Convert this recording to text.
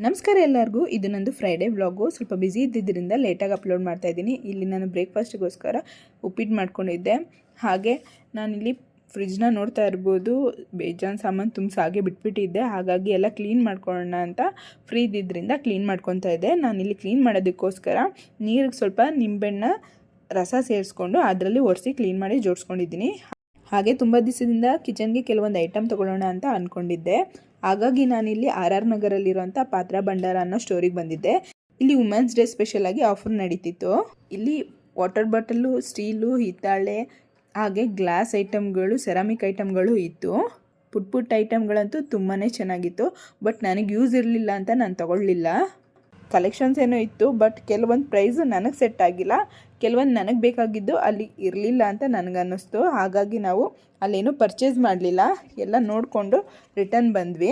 ನಮಸ್ಕಾರ ಎಲ್ಲರಿಗೂ. ಇದು ನಂದು ಫ್ರೈಡೇ ವ್ಲಾಗು. ಸ್ವಲ್ಪ ಬ್ಯುಸಿ ಇದ್ದಿದ್ದರಿಂದ ಲೇಟಾಗಿ ಅಪ್ಲೋಡ್ ಮಾಡ್ತಾ ಇದ್ದೀನಿ. ಇಲ್ಲಿ ನಾನು ಬ್ರೇಕ್ಫಾಸ್ಟಿಗೋಸ್ಕರ ಉಪ್ಪಿಟ್ಟು ಮಾಡ್ಕೊಂಡಿದ್ದೆ. ಹಾಗೆ ನಾನಿಲ್ಲಿ ಫ್ರಿಜ್ನ ನೋಡ್ತಾ ಇರ್ಬೋದು, ಬೇಜಾನ್ ಸಾಮಾನು ತುಂಬಿಸಿ ಹಾಗೆ ಬಿಟ್ಬಿಟ್ಟಿದ್ದೆ. ಹಾಗಾಗಿ ಎಲ್ಲ ಕ್ಲೀನ್ ಮಾಡ್ಕೊಳ್ಳೋಣ ಅಂತ ಫ್ರೀ ಇದ್ದಿದ್ದರಿಂದ ಕ್ಲೀನ್ ಮಾಡ್ಕೊತಾ ಇದ್ದೆ. ನಾನಿಲ್ಲಿ ಕ್ಲೀನ್ ಮಾಡೋದಕ್ಕೋಸ್ಕರ ನೀರಿಗೆ ಸ್ವಲ್ಪ ನಿಂಬೆಹಣ್ಣ ರಸ ಸೇರಿಸ್ಕೊಂಡು ಅದರಲ್ಲಿ ಒರೆಸಿ ಕ್ಲೀನ್ ಮಾಡಿ ಜೋಡಿಸ್ಕೊಂಡಿದ್ದೀನಿ. ಹಾಗೆ ತುಂಬ ದಿವಸದಿಂದ ಕಿಚನ್ಗೆ ಕೆಲವೊಂದು ಐಟಮ್ ತೊಗೊಳ್ಳೋಣ ಅಂತ ಅಂದ್ಕೊಂಡಿದ್ದೆ. ಹಾಗಾಗಿ ನಾನಿಲ್ಲಿ RR ನಗರಲ್ಲಿರುವಂಥ ಪಾತ್ರ ಭಂಡಾರ ಅನ್ನೋ ಸ್ಟೋರಿಗೆ ಬಂದಿದ್ದೆ. ಇಲ್ಲಿ ವುಮೆನ್ಸ್ ಡೇ ಸ್ಪೆಷಲ್ ಆಗಿ ಆಫರ್ ನಡೀತಿತ್ತು. ಇಲ್ಲಿ ವಾಟರ್ ಬಾಟಲು, ಸ್ಟೀಲು, ಹಿತ್ತಾಳೆ, ಹಾಗೆ ಗ್ಲಾಸ್ ಐಟಮ್ಗಳು, ಸೆರಾಮಿಕ್ ಐಟಮ್ಗಳು ಇತ್ತು. ಪುಟ್ಟ ಐಟಮ್ಗಳಂತೂ ತುಂಬಾ ಚೆನ್ನಾಗಿತ್ತು. ಬಟ್ ನನಗೆ ಯೂಸ್ ಇರಲಿಲ್ಲ ಅಂತ ನಾನು ತಗೊಳ್ಳಿಲ್ಲ. ಕಲೆಕ್ಷನ್ಸ್ ಏನೋ ಇತ್ತು, ಬಟ್ ಕೆಲವೊಂದು ಪ್ರೈಸು ನನಗೆ ಸೆಟ್ ಆಗಿಲ್ಲ. ಕೆಲವೊಂದು ನನಗೆ ಬೇಕಾಗಿದ್ದು ಅಲ್ಲಿ ಇರಲಿಲ್ಲ ಅಂತ ನನಗನ್ನಿಸ್ತು. ಹಾಗಾಗಿ ನಾವು ಅಲ್ಲೇನೂ ಪರ್ಚೇಸ್ ಮಾಡಲಿಲ್ಲ, ಎಲ್ಲ ನೋಡಿಕೊಂಡು ರಿಟರ್ನ್ ಬಂದ್ವಿ.